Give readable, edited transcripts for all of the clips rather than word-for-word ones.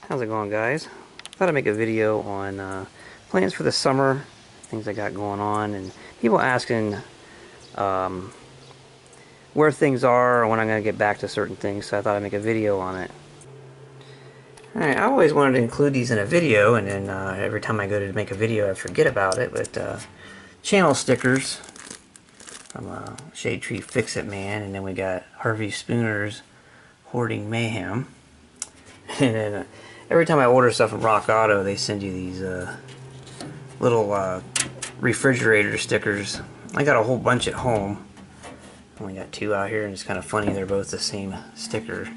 How's it going, guys? Thought I'd make a video on plans for the summer, things I got going on, and people asking um, where things are or when I'm going to get back to certain things, so I thought I'd make a video on it. Alright, I always wanted to include these in a video, and then every time I go to make a video I forget about it, but channel stickers from Shade Tree Fix-It Man, and then we got Harvey Spooner's Hoarding Mayhem. And then every time I order stuff from Rock Auto, they send you these little refrigerator stickers. I got a whole bunch at home. Only got two out here, and it's kind of funny they're both the same sticker.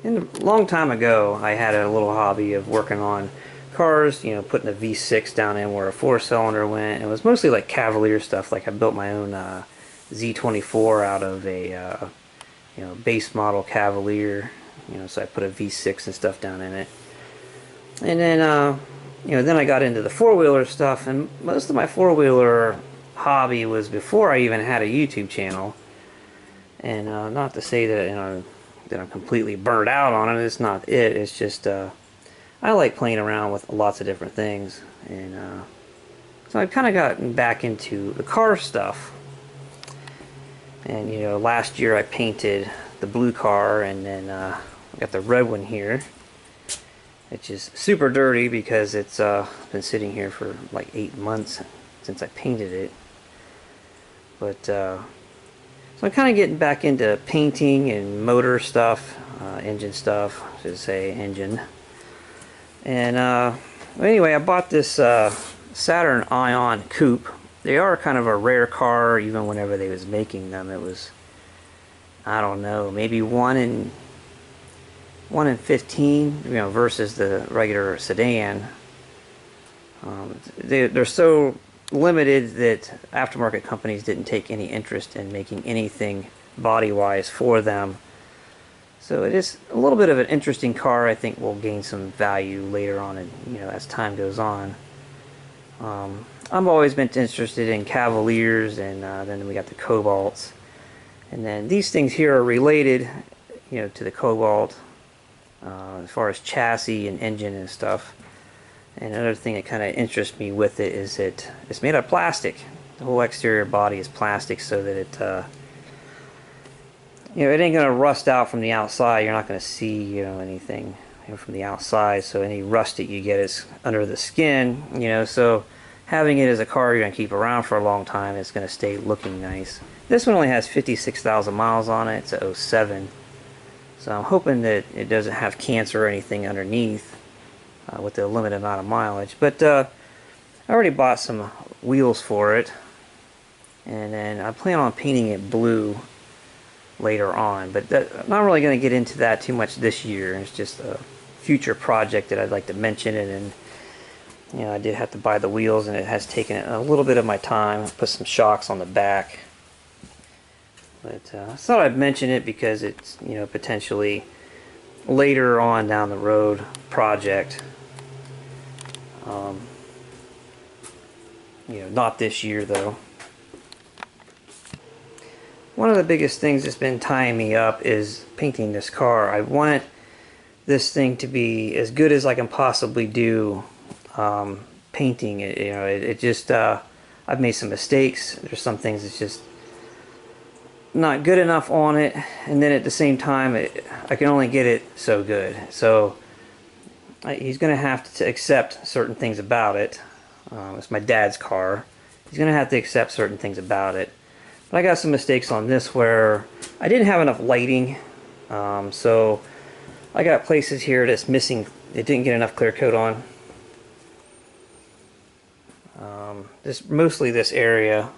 And a long time ago, I had a little hobby of working on cars, you know, putting a V6 down in where a four-cylinder went. It was mostly like Cavalier stuff. Like I built my own Z24 out of a you know, base model Cavalier, you know, so I put a V6 and stuff down in it. And then, you know, then I got into the four-wheeler stuff, and most of my four-wheeler hobby was before I even had a YouTube channel. And not to say that, you know, that I'm completely burned out on it, it's not it, it's just, I like playing around with lots of different things. And so I've kind of gotten back into the car stuff. And you know, last year I painted the blue car, and then I got the red one here, which is super dirty because it's been sitting here for like 8 months since I painted it. But so I'm kind of getting back into painting and motor stuff, engine stuff, I should say engine. And anyway, I bought this Saturn Ion Coupe. They are kind of a rare car. Even whenever they was making them, it was, I don't know, maybe 1 in 15, you know, versus the regular sedan. They're so limited that aftermarket companies didn't take any interest in making anything body-wise for them. So it is a little bit of an interesting car. I think will gain some value later on, and you know, as time goes on. I've always been interested in Cavaliers, and then we got the Cobalts, and then these things here are related, you know, to the Cobalt as far as chassis and engine and stuff. And another thing that kind of interests me with it is that it's made out of plastic. The whole exterior body is plastic, so that it you know, it ain't gonna rust out from the outside. You're not gonna see, you know, anything, you know, from the outside. So any rust that you get is under the skin, you know. So having it as a car you're going to keep around for a long time, it's going to stay looking nice. This one only has 56,000 miles on it. It's a 07. So I'm hoping that it doesn't have cancer or anything underneath with the limited amount of mileage. But I already bought some wheels for it. And then I plan on painting it blue later on. But I'm not really going to get into that too much this year. It's just a future project that I'd like to mention it. And you know, I did have to buy the wheels, and it has taken a little bit of my time. I put some shocks on the back. But I thought I'd mention it because it's, you know, potentially later on down the road project. You know, not this year though. One of the biggest things that's been tying me up is painting this car. I want this thing to be as good as I can possibly do. Painting it, you know, it just I've made some mistakes. There's some things that's just not good enough on it, and then at the same time I can only get it so good. So he's gonna have to accept certain things about it. It's my dad's car. He's gonna have to accept certain things about it. But I got some mistakes on this where I didn't have enough lighting, so I got places here that's missing. It didn't get enough clear coat on. Mostly this area.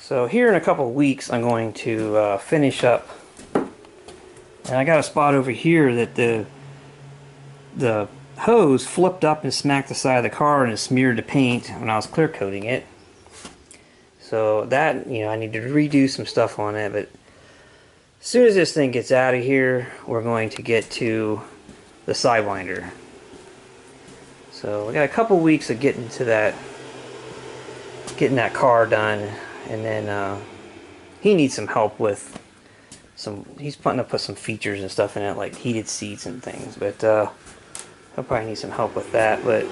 So here in a couple of weeks I'm going to finish up, and I got a spot over here that the hose flipped up and smacked the side of the car, and it smeared the paint when I was clear coating it. So that, you know, I need to redo some stuff on it. But as soon as this thing gets out of here, we're going to get to the sidewinder. So we got a couple weeks of getting that car done, and then he needs some help with he's planning to put some features and stuff in it, like heated seats and things, but he'll probably need some help with that. But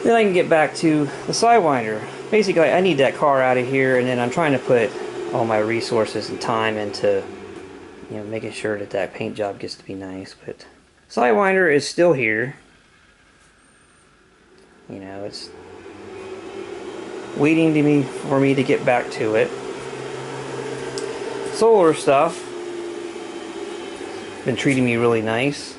then I can get back to the sidewinder. Basically, I need that car out of here, and then I'm trying to put all my resources and time into, you know, making sure that that paint job gets to be nice. But sidewinder is still here. You know, it's waiting for me to get back to it. Solar stuff been treating me really nice.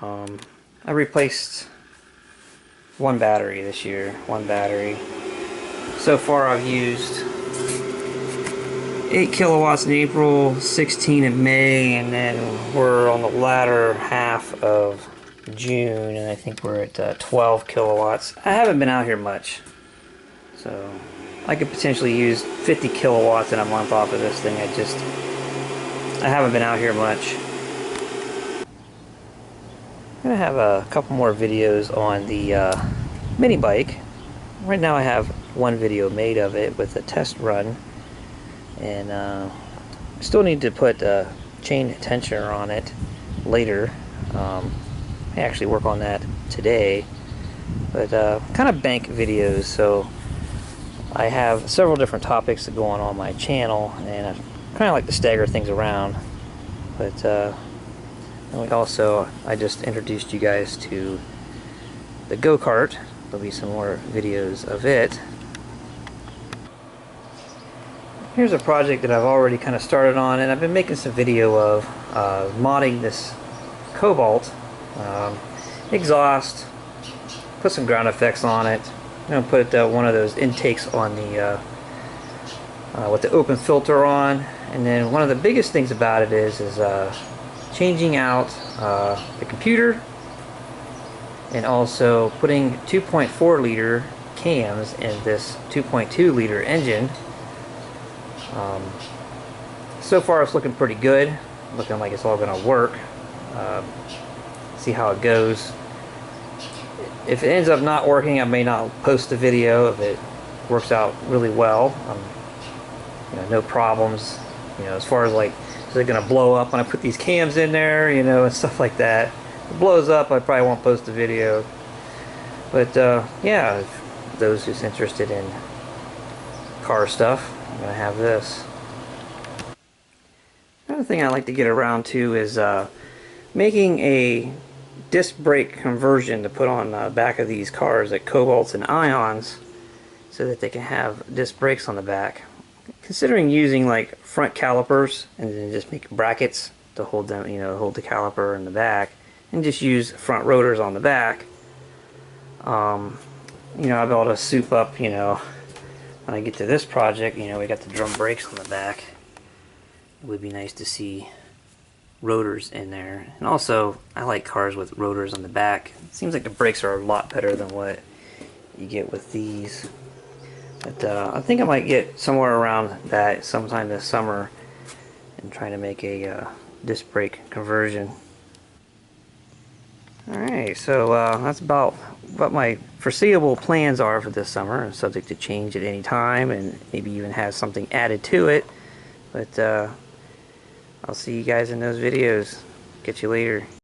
I replaced one battery this year. One battery. So far I've used 8 kilowatts in April, 16 in May, and then we're on the latter half of June, and I think we're at 12 kilowatts. I haven't been out here much, so I could potentially use 50 kilowatts in a month off of this thing. I haven't been out here much. I'm going to have a couple more videos on the mini bike. Right now I have one video made of it with a test run, and I still need to put a chain tensioner on it later. I actually work on that today, but kind of bank videos, so I have several different topics that go on my channel, and I kind of like to stagger things around. But and I just introduced you guys to the go-kart. There'll be some more videos of it. Here's a project that I've already kind of started on, and I've been making some video of modding this Cobalt exhaust, put some ground effects on it. I'm going to put one of those intakes on the with the open filter on, and then one of the biggest things about it is changing out the computer, and also putting 2.4 liter cams in this 2.2 liter engine. So far it's looking pretty good, looking like it's all going to work. See how it goes. If it ends up not working, I may not post the video. If it works out really well, you know, no problems. You know, as far as like, is it going to blow up when I put these cams in there, you know, and stuff like that. If it blows up, I probably won't post the video. But yeah, if those who's interested in car stuff, I'm going to have this. Another thing I like to get around to is making a disc brake conversion to put on the back of these cars, like Cobalts and Ions, so that they can have disc brakes on the back. Considering using like front calipers and then just make brackets to hold them, you know, hold the caliper in the back, and just use front rotors on the back. You know, I'll be able to soup up, you know, when I get to this project, you know, we got the drum brakes on the back. It would be nice to see rotors in there. And also, I like cars with rotors on the back. It seems like the brakes are a lot better than what you get with these. But I think I might get somewhere around that sometime this summer and try to make a disc brake conversion. Alright, so that's about what my foreseeable plans are for this summer, subject to change at any time, and maybe even have something added to it. But I'll see you guys in those videos. Catch you later.